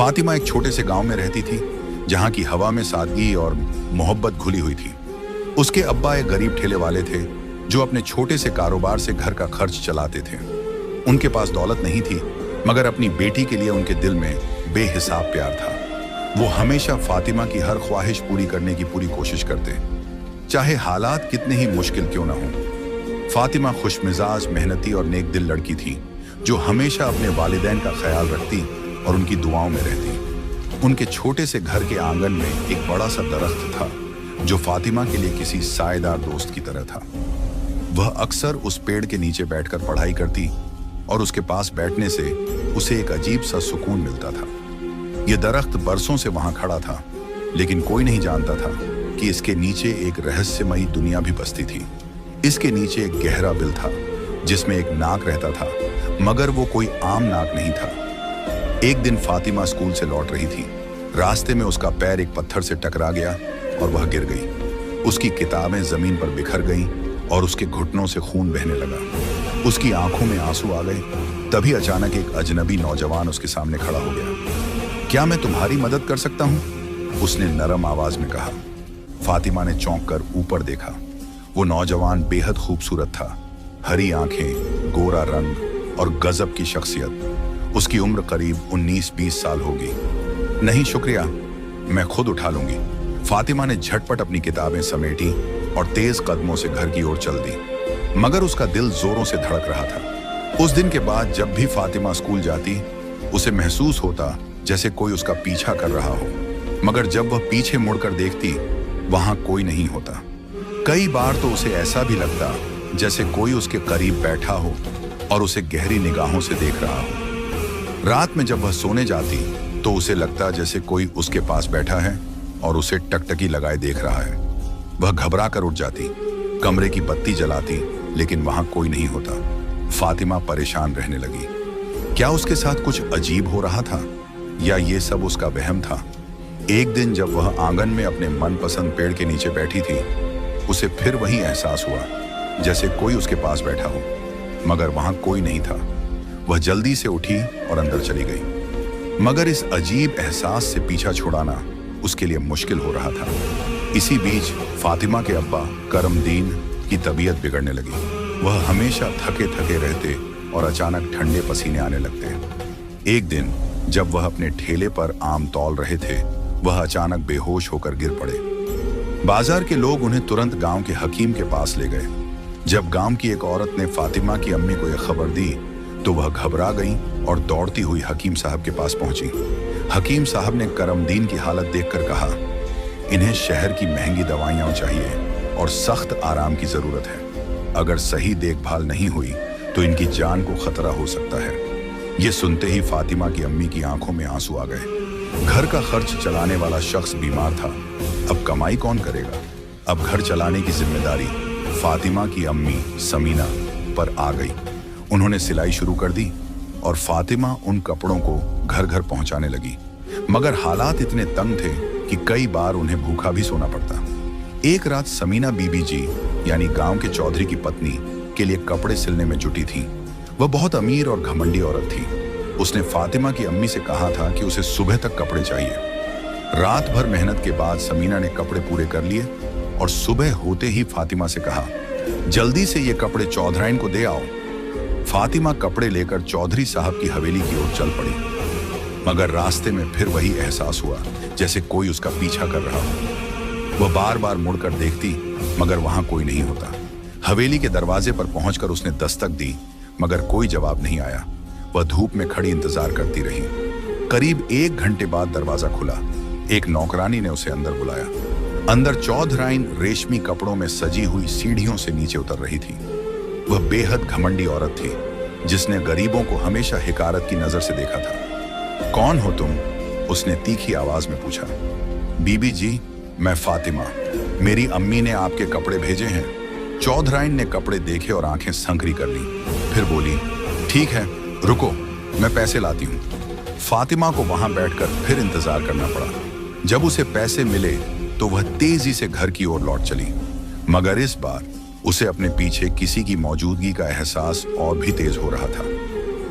फातिमा एक छोटे से गांव में रहती थी, जहां की हवा में सादगी और मोहब्बत घुली हुई थी। उसके अब्बा एक गरीब ठेले वाले थे, जो अपने छोटे से कारोबार से घर का खर्च चलाते थे। उनके पास दौलत नहीं थी, मगर अपनी बेटी के लिए उनके दिल में बेहिसाब प्यार था। वो हमेशा फातिमा की हर ख्वाहिश पूरी करने की पूरी कोशिश करते, चाहे हालात कितने ही मुश्किल क्यों न हों। फातिमा खुशमिजाज, मेहनती और नेक दिल लड़की थी, जो हमेशा अपने वालिदैन का ख्याल रखती और उनकी दुआओं में रहती। उनके छोटे से घर के आंगन में एक बड़ा सा दरख्त था, जो फातिमा के लिए किसी सायेदार दोस्त की तरह था। वह अक्सर उस पेड़ के नीचे बैठकर पढ़ाई करती और उसके पास बैठने से उसे एक अजीब सा सुकून मिलता था। यह दरख्त बरसों से वहां खड़ा था, लेकिन कोई नहीं जानता था कि इसके नीचे एक रहस्यमयी दुनिया भी बसती थी। इसके नीचे एक गहरा बिल था, जिसमें एक नाग रहता था, मगर वो कोई आम नाग नहीं था। एक दिन फातिमा स्कूल से लौट रही थी। रास्ते में उसका पैर एक पत्थर से टकरा गया और वह गिर गई। उसकी किताबें जमीन पर बिखर गईं और उसके घुटनों से खून बहने लगा। उसकी आंखों में आंसू आ गए। तभी अचानक एक अजनबी नौजवान उसके सामने खड़ा हो गया। क्या मैं तुम्हारी मदद कर सकता हूं? उसने नरम आवाज में कहा। फातिमा ने चौंक कर ऊपर देखा। वो नौजवान बेहद खूबसूरत था। हरी आंखें, गोरा रंग और गजब की शख्सियत। उसकी उम्र करीब 19-20 साल होगी। नहीं शुक्रिया, मैं खुद उठा लूंगी। फातिमा ने झटपट अपनी किताबें समेटी और तेज कदमों से घर की ओर चल दी, मगर उसका दिल जोरों से धड़क रहा था। उस दिन के बाद जब भी फातिमा स्कूल जाती, उसे महसूस होता जैसे कोई उसका पीछा कर रहा हो, मगर जब वह पीछे मुड़कर देखती, वहां कोई नहीं होता। कई बार तो उसे ऐसा भी लगता जैसे कोई उसके करीब बैठा हो और उसे गहरी निगाहों से देख रहा हो। रात में जब वह सोने जाती तो उसे लगता जैसे कोई उसके पास बैठा है और उसे टकटकी लगाए देख रहा है। वह घबरा कर उठ जाती, कमरे की बत्ती जलाती, लेकिन वहां कोई नहीं होता। फातिमा परेशान रहने लगी। क्या उसके साथ कुछ अजीब हो रहा था, या ये सब उसका वहम था? एक दिन जब वह आंगन में अपने मनपसंद पेड़ के नीचे बैठी थी, उसे फिर वही एहसास हुआ जैसे कोई उसके पास बैठा हो, मगर वहां कोई नहीं था। वह जल्दी से उठी और अंदर चली गई, मगर इस अजीब एहसास से पीछा छुड़ाना उसके लिए मुश्किल हो रहा था। इसी बीच फातिमा के अब्बा करमदीन की तबीयत बिगड़ने लगी। वह हमेशा थके थके रहते और अचानक ठंडे पसीने आने लगते। एक दिन जब वह अपने ठेले पर आम तौल रहे थे, वह अचानक बेहोश होकर गिर पड़े। बाजार के लोग उन्हें तुरंत गांव के हकीम के पास ले गए। जब गांव की एक औरत ने फातिमा की अम्मी को यह खबर दी, तो वह घबरा गई और दौड़ती हुई हकीम साहब के पास पहुंची। हकीम साहब ने करमदीन की हालत देखकर कहा, इन्हें शहर की महंगी दवाइयां चाहिए और सख्त आराम की जरूरत है। अगर सही देखभाल नहीं हुई तो इनकी जान को खतरा हो सकता है। ये सुनते ही फातिमा की अम्मी की आंखों में आंसू आ गए। घर का खर्च चलाने वाला शख्स बीमार था। अब कमाई कौन करेगा? अब घर चलाने की जिम्मेदारी फातिमा की अम्मी समीना पर आ गई। उन्होंने सिलाई शुरू कर दी और फातिमा उन कपड़ों को घर घर पहुंचाने लगी, मगर हालात इतने तंग थे कि कई बार उन्हें भूखा भी सोना पड़ता। एक रात समीना बीबी जी, यानी गांव के चौधरी की पत्नी, के लिए कपड़े सिलने में जुटी थी। वह बहुत अमीर और घमंडी औरत थी। उसने फातिमा की अम्मी से कहा था कि उसे सुबह तक कपड़े चाहिए। रात भर मेहनत के बाद समीना ने कपड़े पूरे कर लिए और सुबह होते ही फातिमा से कहा, जल्दी से ये कपड़े चौधराइन को दे आओ। फातिमा कपड़े लेकर चौधरी साहब की हवेली की ओर चल पड़ी, मगर रास्ते में फिर वही एहसास हुआ जैसे कोई उसका पीछा कर रहा हो। वह बार बार मुड़कर देखती, मगर वहां कोई नहीं होता। हवेली के दरवाजे पर पहुंचकर उसने दस्तक दी, मगर कोई जवाब नहीं आया। वह धूप में खड़ी इंतजार करती रही। करीब 1 घंटे बाद दरवाजा खुला। एक नौकरानी ने उसे अंदर बुलाया। अंदर चौधराइन रेशमी कपड़ों में सजी हुई सीढ़ियों से नीचे उतर रही थी। वह बेहद घमंडी औरत थी, जिसने गरीबों को हमेशा हिकारत की नजर से देखा था। कौन हो तुम? उसने तीखी आवाज में पूछा। बीबी जी, मैं फातिमा। मेरी अम्मी ने आपके कपड़े भेजे हैं। चौधराइन ने कपड़े देखे और आंखें संकरी कर ली। फिर बोली, ठीक है, रुको, मैं पैसे लाती हूँ। फातिमा को वहां बैठकर फिर इंतजार करना पड़ा। जब उसे पैसे मिले तो वह तेजी से घर की ओर लौट चली, मगर इस बार उसे अपने पीछे किसी की मौजूदगी का एहसास और भी तेज हो रहा था।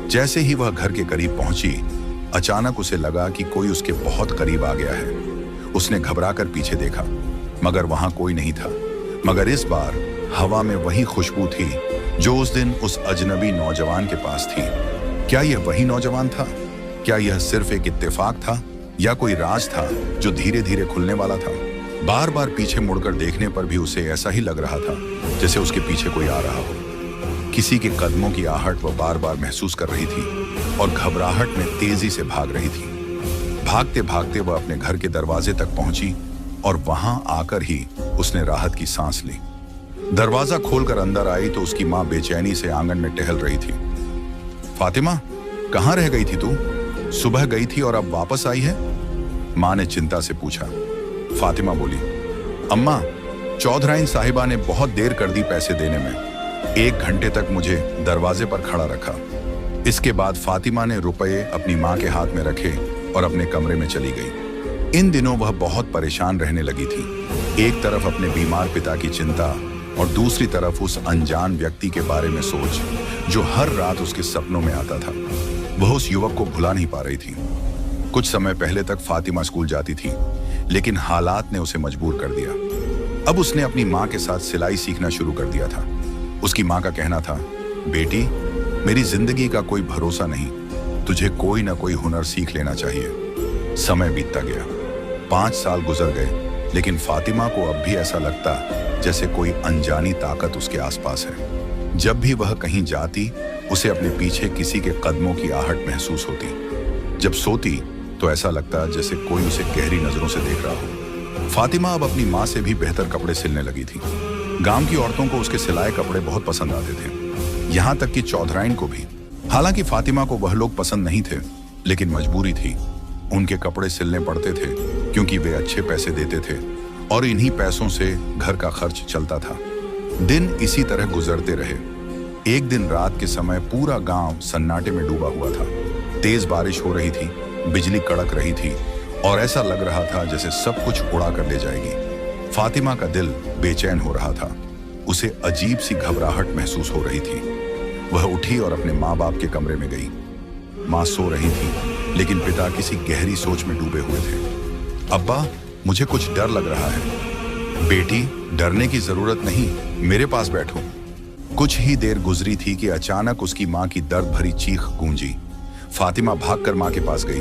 जैसे ही वह घर के करीब पहुंची, अचानक उसे लगा कि कोई उसके बहुत करीब आ गया है। उसने घबराकर पीछे देखा, मगर वहां कोई नहीं था। मगर इस बार हवा में वही खुशबू थी जो उस दिन उस अजनबी नौजवान के पास थी। क्या यह वही नौजवान था? क्या यह सिर्फ एक इत्तेफाक था या कोई राज था जो धीरे धीरे खुलने वाला था? बार बार पीछे मुड़कर देखने पर भी उसे ऐसा ही लग रहा था जैसे उसके पीछे कोई आ रहा हो। किसी के कदमों की आहट वह बार बार महसूस कर रही थी और घबराहट में तेजी से भाग रही थी। भागते भागते वह अपने घर के दरवाजे तक पहुंची और वहां आकर ही उसने राहत की सांस ली। दरवाजा खोलकर अंदर आई तो उसकी मां बेचैनी से आंगन में टहल रही थी। फातिमा, कहां रह गई थी तू? सुबह गई थी और अब वापस आई है? मां ने चिंता से पूछा। फातिमा बोली, अम्मा, चौधराइन साहिबा ने बहुत देर कर दी पैसे देने में। 1 घंटे तक मुझे दरवाजे पर खड़ा रखा। इसके बाद फातिमा ने रुपए अपनी मां के हाथ में रखे और अपने कमरे में चली गई। इन दिनों वह बहुत परेशान रहने लगी थी। एक तरफ अपने बीमार पिता की चिंता और दूसरी तरफ उस अनजान व्यक्ति के बारे में सोच जो हर रात उसके सपनों में आता था। वह उस युवक को भुला नहीं पा रही थी। कुछ समय पहले तक फातिमा स्कूल जाती थी, लेकिन हालात ने उसे मजबूर कर दिया। अब उसने अपनी मां के साथ सिलाई सीखना शुरू कर दिया था। उसकी मां का कहना था, बेटी, मेरी जिंदगी का कोई भरोसा नहीं, तुझे कोई ना कोई हुनर सीख लेना चाहिए। समय बीतता गया। 5 साल गुजर गए, लेकिन फातिमा को अब भी ऐसा लगता जैसे कोई अनजानी ताकत उसके आसपास है। जब भी वह कहीं जाती, उसे अपने पीछे किसी के कदमों की आहट महसूस होती। जब सोती तो ऐसा लगता जैसे कोई उसे गहरी नजरों से देख रहा हो। फातिमा अब अपनी मां से भी बेहतर कपड़े सिलने लगी थी। गांव की औरतों को उसके सिलाए कपड़े बहुत पसंद आते थे, यहां तक कि चौधराइन को भी। हालांकि फातिमा को वह लोग पसंद नहीं थे, लेकिन मजबूरी थी। उनके कपड़े सिलने पड़ते थे क्योंकि वे अच्छे पैसे देते थे और इन्हीं पैसों से घर का खर्च चलता था। दिन इसी तरह गुजरते रहे। एक दिन रात के समय पूरा गांव सन्नाटे में डूबा हुआ था। तेज बारिश हो रही थी, बिजली कड़क रही थी और ऐसा लग रहा था जैसे सब कुछ उड़ा कर ले जाएगी। फातिमा का दिल बेचैन हो रहा था। उसे अजीब सी घबराहट महसूस हो रही थी। वह उठी और अपने माँ बाप के कमरे में गई। माँ सो रही थी, लेकिन पिता किसी गहरी सोच में डूबे हुए थे। अब्बा, मुझे कुछ डर लग रहा है। बेटी, डरने की जरूरत नहीं, मेरे पास बैठो। कुछ ही देर गुजरी थी कि अचानक उसकी माँ की दर्द भरी चीख गूंजी। फातिमा भागकर माँ के पास गई।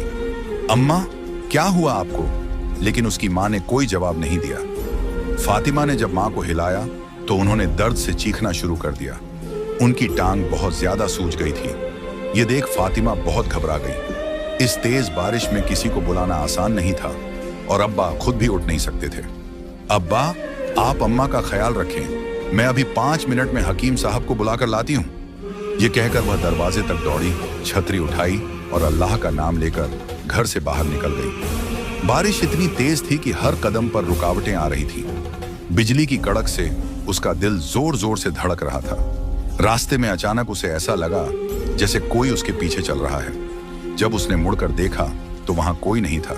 अम्मा, क्या हुआ आपको? लेकिन उसकी माँ ने कोई जवाब नहीं दिया। फातिमा ने जब माँ को हिलाया तो उन्होंने दर्द से चीखना शुरू कर दिया। उनकी टांग बहुत ज्यादा सूज गई थी। ये देख फातिमा बहुत घबरा गई। इस तेज बारिश में किसी को बुलाना आसान नहीं था और अब्बा खुद भी उठ नहीं सकते थे। अब्बा, आप अम्मा का ख्याल रखें, मैं अभी 5 मिनट में हकीम साहब को बुलाकर लाती हूँ। ये कहकर वह दरवाजे तक दौड़ी, छतरी उठाई और अल्लाह का नाम लेकर घर से बाहर निकल गई। बारिश इतनी तेज थी कि हर कदम पर रुकावटें आ रही थी। बिजली की कड़क से उसका दिल जोर जोर से धड़क रहा था। रास्ते में अचानक उसे ऐसा लगा जैसे कोई उसके पीछे चल रहा है। जब उसने मुड़कर देखा तो वहां कोई नहीं था,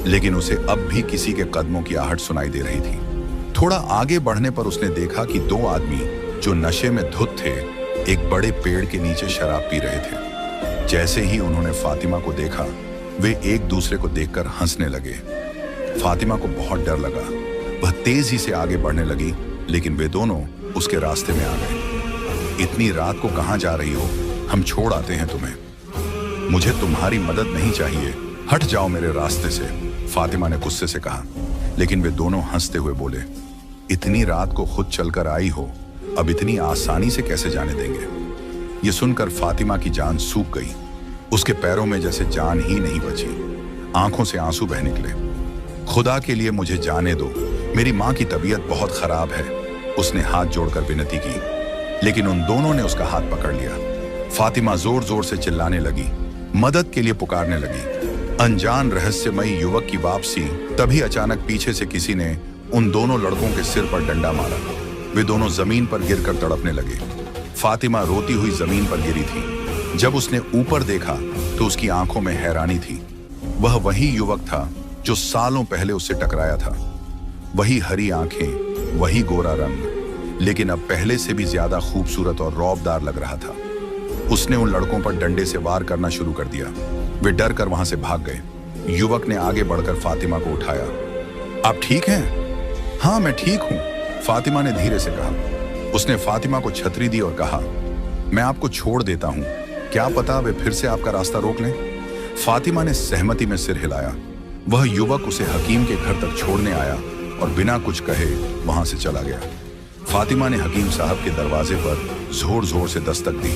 लेकिन उसे अब भी किसी के कदमों की आहट सुनाई दे रही थी। थोड़ा आगे बढ़ने पर उसने देखा कि 2 आदमी जो नशे में धुत थे, एक बड़े पेड़ के नीचे शराब पी रहे थे। जैसे ही उन्होंने फातिमा को देखा, वे एक दूसरे को देखकर हंसने लगे। फातिमा को बहुत डर लगा। वह तेजी से आगे बढ़ने लगी, लेकिन वे दोनों उसके रास्ते में आ गए। इतनी रात को कहां जा रही हो? हम छोड़ आते हैं तुम्हें। मुझे तुम्हारी मदद नहीं चाहिए, हट जाओ मेरे रास्ते से, फातिमा ने गुस्से से कहा। लेकिन वे दोनों हंसते हुए बोले, इतनी रात को खुद चलकर आई हो, अब इतनी आसानी से कैसे जाने देंगे? ये सुनकर फातिमा की जान सूख गई। उसके पैरों में जैसे जान ही नहीं बची। आंखों से आंसू बह निकले। खुदा के लिए मुझे जाने दो, मेरी माँ की तबीयत बहुत खराब है, उसने हाथ जोड़कर विनती की। लेकिन उन दोनों ने उसका हाथ पकड़ लिया। फातिमा जोर जोर से चिल्लाने लगी, मदद के लिए पुकारने लगी। अनजान रहस्यमयी युवक की वापसी। तभी अचानक पीछे से किसी ने उन दोनों लड़कों के सिर पर डंडा मारा। वे दोनों जमीन पर गिरकर तड़पने लगे। फातिमा रोती हुई जमीन पर गिरी थी। जब उसने ऊपर देखा तो उसकी आंखों में हैरानी थी। वह वही युवक था जो सालों पहले उससे टकराया था। वही हरी आंखें, वही गोरा रंग, लेकिन अब पहले से भी ज्यादा खूबसूरत और रौबदार लग रहा था। उसने उन लड़कों पर डंडे से वार करना शुरू कर दिया। वे डर कर वहां से भाग गए। युवक ने आगे बढ़कर फातिमा को उठाया। आप ठीक हैं? हाँ, मैं ठीक हूं, फातिमा ने धीरे से कहा। उसने फातिमा को छतरी दी और कहा, मैं आपको छोड़ देता हूं, क्या पता वे फिर से आपका रास्ता रोक लें। फातिमा ने सहमति में सिर हिलाया। वह युवक उसे हकीम के घर तक छोड़ने आया और बिना कुछ कहे वहां से चला गया। फातिमा ने हकीम साहब के दरवाजे पर जोर जोर से दस्तक दी।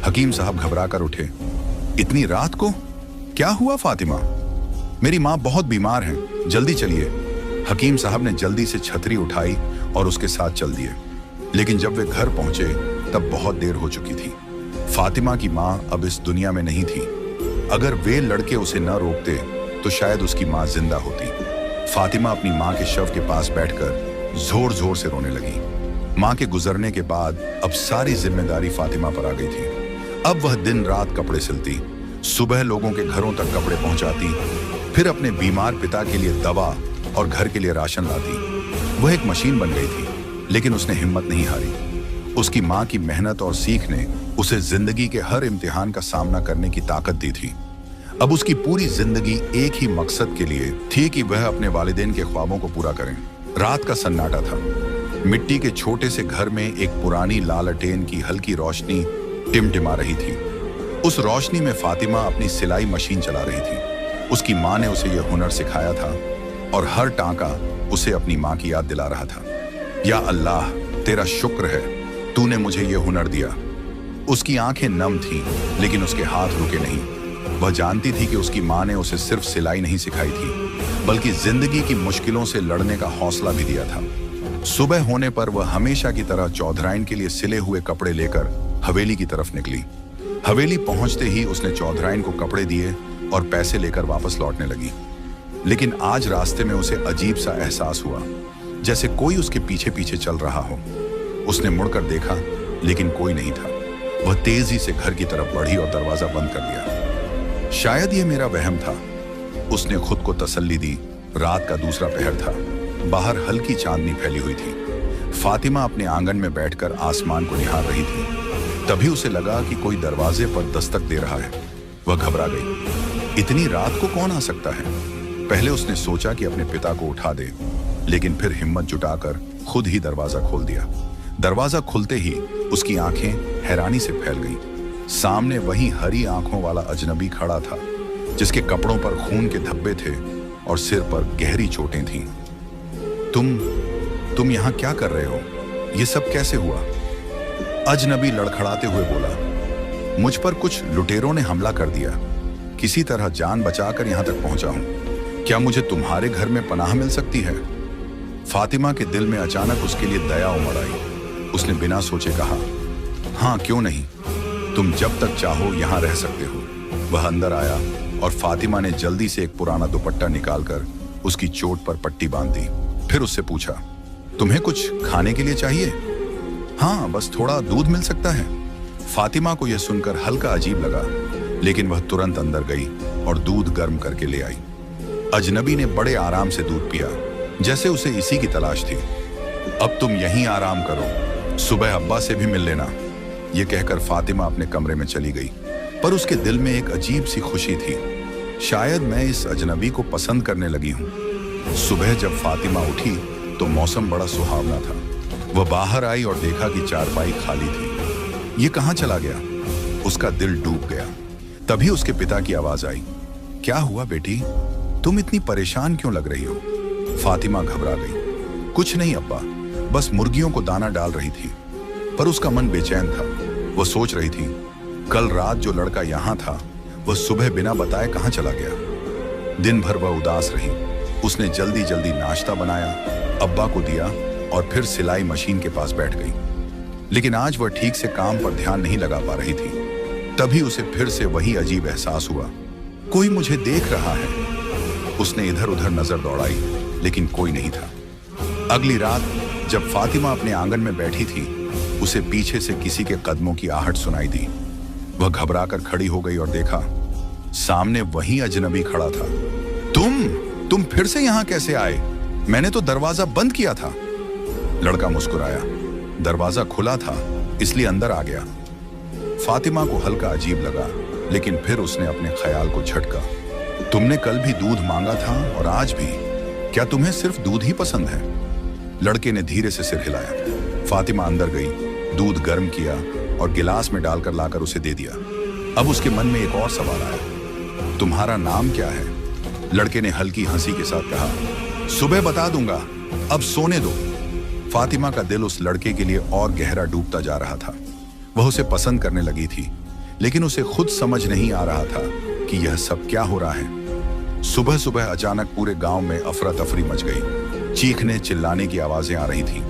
हकीम साहब घबरा कर उठे। इतनी रात को? क्या हुआ फातिमा? मेरी माँ बहुत बीमार है, जल्दी चलिए। हकीम साहब ने जल्दी से छतरी उठाई और उसके साथ चल दिए। लेकिन जब वे घर पहुंचे तब बहुत देर हो चुकी थी। फातिमा की माँ अब इस दुनिया में नहीं थी। अगर वे लड़के उसे न रोकते तो शायद उसकी माँ जिंदा होती। फातिमा अपनी माँ के शव के पास बैठकर जोर जोर से रोने लगी। माँ के गुजरने के बाद अब सारी जिम्मेदारी फातिमा पर आ गई थी। अब वह दिन रात कपड़े सिलती, सुबह लोगों के घरों तक कपड़े पहुंचाती, फिर अपने बीमार पिता के लिए दवा और घर के लिए राशन लाती। वह एक मशीन बन गई थी, लेकिन उसने हिम्मत नहीं हारी। उसकी माँ की मेहनत और सीख ने उसे जिंदगी के हर इम्तिहान का सामना करने की ताकत दी थी। अब उसकी पूरी जिंदगी एक ही मकसद के लिए थी कि वह अपने वालिदैन के ख्वाबों को पूरा करें। रात का सन्नाटा था। मिट्टी के छोटे से घर में एक पुरानी लालटेन की हल्की रोशनी टिमटिमा रही थी। उस रोशनी में फातिमा अपनी सिलाई मशीन चला रही थी। उसकी माँ ने उसे यह हुनर सिखाया था और हर टांका उसे अपनी माँ की याद दिला रहा था। या अल्लाह, तेरा शुक्र है, तूने मुझे यह हुनर दिया। उसकी आंखें नम थीं, लेकिन उसके हाथ रुके नहीं। वह जानती थी कि उसकी माँ ने उसे सिर्फ सिलाई नहीं सिखाई थी, बल्कि जिंदगी की मुश्किलों से लड़ने का हौसला भी दिया था। सुबह होने पर वह हमेशा की तरह चौधराइन के लिए सिले हुए कपड़े लेकर हवेली की तरफ निकली। हवेली पहुंचते ही उसने चौधराइन को कपड़े दिए और पैसे लेकर वापस लौटने लगी। लेकिन आज रास्ते में उसे अजीब सा एहसास हुआ, जैसे कोई उसके पीछे पीछे चल रहा हो। उसने मुड़कर देखा, लेकिन कोई नहीं था। वह तेजी से घर की तरफ बढ़ी और दरवाजा बंद कर दिया। शायद यह मेरा वहम था, उसने खुद को तसल्ली दी। रात का दूसरा पहर था। बाहर हल्की चांदनी फैली हुई थी। फातिमा अपने आंगन में बैठकर आसमान को निहार रही थी। तभी उसे लगा कि कोई दरवाजे पर दस्तक दे रहा है। वह घबरा गई। इतनी रात को कौन आ सकता है? पहले उसने सोचा कि अपने पिता को उठा दे, लेकिन फिर हिम्मत जुटाकर खुद ही दरवाजा खोल दिया। दरवाजा खुलते ही उसकी आंखें हैरानी से फैल गईं। सामने वही हरी आंखों वाला अजनबी खड़ा था, जिसके कपड़ों पर खून के धब्बे थे और सिर पर गहरी चोटें थीं। तुम यहाँ क्या कर रहे हो? ये सब कैसे हुआ? अजनबी लड़खड़ाते हुए बोला, मुझ पर कुछ लुटेरों ने हमला कर दिया। किसी तरह जान बचाकर यहाँ तक पहुंचा हूं। क्या मुझे तुम्हारे घर में पनाह मिल सकती है? फातिमा के दिल में अचानक उसके लिए दया उमड़ आई। उसने बिना सोचे कहा, हाँ, क्यों नहीं, तुम जब तक चाहो यहाँ रह सकते हो। वह अंदर आया और फातिमा ने जल्दी से एक पुराना दुपट्टा निकालकर उसकी चोट पर पट्टी बांध दी। फिर उससे पूछा, तुम्हें कुछ खाने के लिए चाहिए? हाँ, बस थोड़ा दूध मिल सकता है। फातिमा को यह सुनकर हल्का अजीब लगा, लेकिन वह तुरंत अंदर गई और दूध गर्म करके ले आई। अजनबी ने बड़े आराम से दूध पिया, जैसे उसे इसी की तलाश थी। अब तुम यहीं आराम करो, सुबह अब्बा से भी मिल लेना। यह कहकर फातिमा अपने कमरे में चली गई, पर उसके दिल में एक अजीब सी खुशी थी। शायद मैं इस अजनबी को पसंद करने लगी हूँ। सुबह जब फातिमा उठी तो मौसम बड़ा सुहावना था। वह बाहर आई और देखा कि चारपाई खाली थी। ये कहाँ चला गया? उसका दिल डूब गया। तभी उसके पिता की आवाज आई, क्या हुआ बेटी, तुम इतनी परेशान क्यों लग रही हो? फातिमा घबरा गई। कुछ नहीं अब्बा, बस मुर्गियों को दाना डाल रही थी। पर उसका मन बेचैन था। वह सोच रही थी, कल रात जो लड़का यहाँ था वह सुबह बिना बताए कहाँ चला गया। दिन भर वह उदास रही। उसने जल्दी जल्दी नाश्ता बनाया, अब्बा को दिया और फिर सिलाई मशीन के पास बैठ गई। लेकिन आज वह ठीक से काम पर ध्यान नहीं लगा पा रही थी। तभी उसे फिर से वही अजीब एहसास हुआ, कोई मुझे देख रहा है। उसने इधर उधर नजर दौड़ाई, लेकिन कोई नहीं था। अगली रात जब फातिमा अपने आंगन में बैठी थी, उसे पीछे से किसी के कदमों की आहट सुनाई दी। वह घबराकर खड़ी हो गई और देखा, सामने वही अजनबी खड़ा था। तुम फिर से यहां कैसे आए? मैंने तो दरवाजा बंद किया था। लड़का मुस्कुराया। दरवाजा खुला था, इसलिए अंदर आ गया। फातिमा को हल्का अजीब लगा, लेकिन फिर उसने अपने ख्याल को झटका। तुमने कल भी दूध मांगा था और आज भी। क्या तुम्हें सिर्फ दूध ही पसंद है? लड़के ने धीरे से सिर हिलाया। फातिमा अंदर गई, दूध गर्म किया और गिलास में डालकर लाकर उसे दे दिया। अब उसके मन में एक और सवाल आया, तुम्हारा नाम क्या है? लड़के ने हल्की हंसी के साथ कहा, सुबह बता दूंगा, अब सोने दो। फातिमा का दिल उस लड़के के लिए और गहरा डूबता जा रहा था। वह उसे पसंद करने लगी थी, लेकिन उसे खुद समझ नहीं आ रहा था कि यह सब क्या हो रहा है। सुबह सुबह अचानक पूरे गांव में अफरा तफरी मच गई। चीखने चिल्लाने की आवाजें आ रही थी।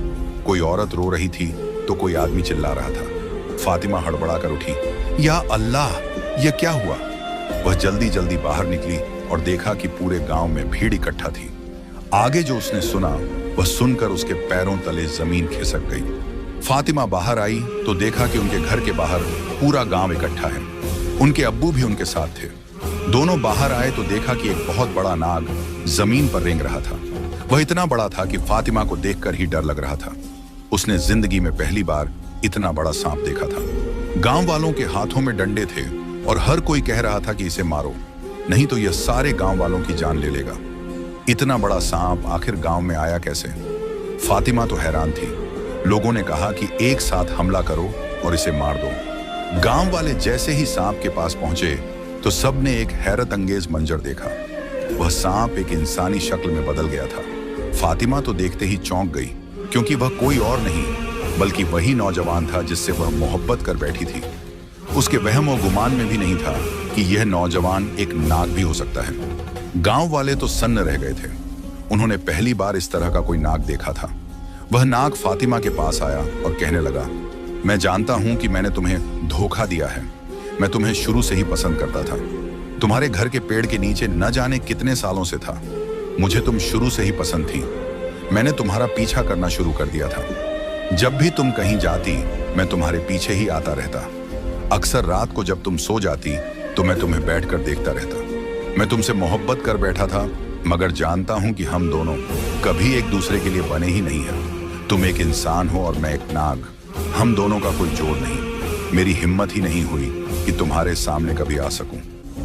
कोई औरत रो रही थी तो कोई आदमी चिल्ला रहा था। फातिमा हड़बड़ा कर उठी, या अल्लाह, यह क्या हुआ? वह जल्दी जल्दी बाहर निकली और देखा कि पूरे गांव में भीड़ इकट्ठा थी। आगे जो उसने सुना वह सुनकर उसके पैरों तले जमीन खिसक गई। फातिमा बाहर आई तो देखा कि उनके घर के बाहर पूरा गांव इकट्ठा है। उनके अब्बू भी उनके साथ थे। दोनों बाहर आए तो देखा कि एक बहुत बड़ा नाग जमीन पर रेंग रहा था। वह इतना बड़ा था कि फातिमा को देखकर ही डर लग रहा था। उसने जिंदगी में पहली बार इतना बड़ा सांप देखा था। गांव वालों के हाथों में डंडे थे और हर कोई कह रहा था कि इसे मारो, नहीं तो यह सारे गांव वालों की जान ले लेगा। इतना बड़ा सांप आखिर गांव में आया कैसे? फातिमा तो हैरान थी। लोगों ने कहा कि एक साथ हमला करो और इसे मार दो। गांव वाले जैसे ही सांप के पास पहुंचे तो सबने एक हैरत अंगेज मंजर देखा। वह सांप एक इंसानी शक्ल में बदल गया था। फातिमा तो देखते ही चौंक गई, क्योंकि वह कोई और नहीं बल्कि वही नौजवान था जिससे वह मोहब्बत कर बैठी थी। उसके वहम और गुमान में भी नहीं था कि यह नौजवान एक नाग भी हो सकता है। गांव वाले तो सन्न रह गए थे। उन्होंने पहली बार इस तरह का कोई नाग देखा था। वह नाग फातिमा के पास आया और कहने लगा, मैं जानता हूं कि मैंने तुम्हें धोखा दिया है। मैं तुम्हें शुरू से ही पसंद करता था। तुम्हारे घर के पेड़ के नीचे न जाने कितने सालों से था। मुझे तुम शुरू से ही पसंद थी। मैंने तुम्हारा पीछा करना शुरू कर दिया था। जब भी तुम कहीं जाती मैं तुम्हारे पीछे ही आता रहता। अक्सर रात को जब तुम सो जाती तो मैं तुम्हें बैठकर देखता रहता। मैं तुमसे मोहब्बत कर बैठा था, मगर जानता हूं कि हम दोनों कभी एक दूसरे के लिए बने ही नहीं हैं। तुम एक इंसान हो और मैं एक नाग। हम दोनों का कोई जोड़ नहीं। मेरी हिम्मत ही नहीं हुई कि तुम्हारे सामने कभी आ सकूं।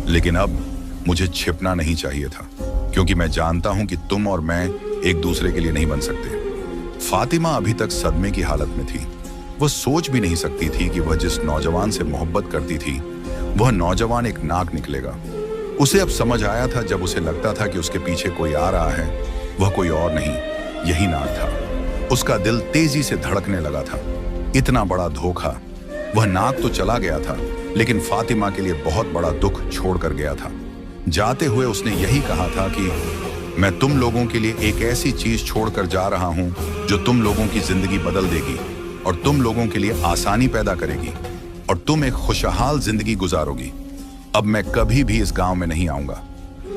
लेकिन अब मुझे छिपना नहीं चाहिए था, क्योंकि मैं जानता हूं कि तुम और मैं एक दूसरे के लिए नहीं बन सकते। फातिमा अभी तक सदमे की हालत में थी। वह सोच भी नहीं सकती थी कि वह जिस नौजवान से मोहब्बत करती थी वह नौजवान एक नाग निकलेगा। उसे अब समझ आया था, जब उसे लगता था कि उसके पीछे कोई आ रहा है, वह कोई और नहीं, यही नाग था। उसका दिल तेजी से धड़कने लगा था। इतना बड़ा धोखा। वह नाग तो चला गया था, लेकिन फातिमा के लिए बहुत बड़ा दुख छोड़कर गया था। जाते हुए उसने यही कहा था कि मैं तुम लोगों के लिए एक ऐसी चीज छोड़कर जा रहा हूं जो तुम लोगों की जिंदगी बदल देगी और तुम लोगों के लिए आसानी पैदा करेगी और तुम एक खुशहाल जिंदगी गुजारोगी। अब मैं कभी भी इस गांव में नहीं आऊंगा।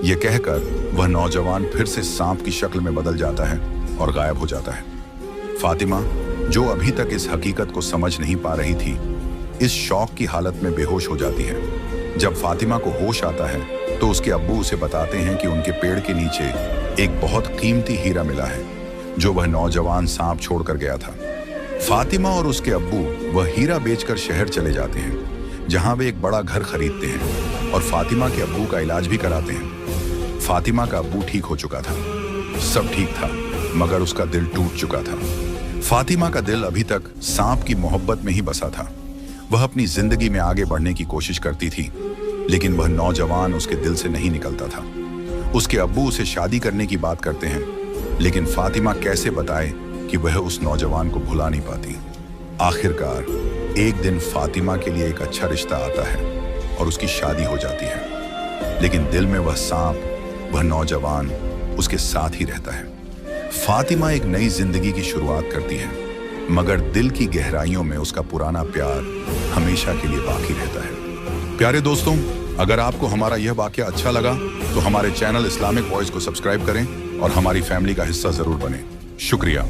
यह कहकर वह नौजवान फिर से सांप की शक्ल में बदल जाता है और गायब हो जाता है। फातिमा, जो अभी तक इस हकीकत को समझ नहीं पा रही थी, इस शौक की हालत में बेहोश हो जाती है। जब फातिमा को होश आता है तो उसके अब्बू उसे बताते हैं कि उनके पेड़ के नीचे एक बहुत कीमती हीरा मिला है, जो वह नौजवान सांप छोड़कर गया था। फातिमा और उसके अब्बू वह हीरा बेचकर शहर चले जाते हैं, जहां वे एक बड़ा घर खरीदते हैं और फातिमा के अब्बू का इलाज भी कराते हैं। फातिमा का अब्बू ठीक हो चुका था। सब ठीक था, मगर उसका दिल टूट चुका था। फातिमा का दिल अभी तक सांप की मोहब्बत में ही बसा था। वह अपनी जिंदगी में आगे बढ़ने की कोशिश करती थी, लेकिन वह नौजवान उसके दिल से नहीं निकलता था। उसके अब्बू उसे शादी करने की बात करते हैं, लेकिन फातिमा कैसे बताए कि वह उस नौजवान को भुला नहीं पाती। आखिरकार एक दिन फातिमा के लिए एक अच्छा रिश्ता आता है और उसकी शादी हो जाती है, लेकिन दिल में वह सांप, वह नौजवान उसके साथ ही रहता है। फातिमा एक नई जिंदगी की शुरुआत करती है, मगर दिल की गहराइयों में उसका पुराना प्यार हमेशा के लिए बाकी रहता है। प्यारे दोस्तों, अगर आपको हमारा यह वाकया अच्छा लगा तो हमारे चैनल इस्लामिक वॉइस को सब्सक्राइब करें और हमारी फैमिली का हिस्सा जरूर बने। शुक्रिया।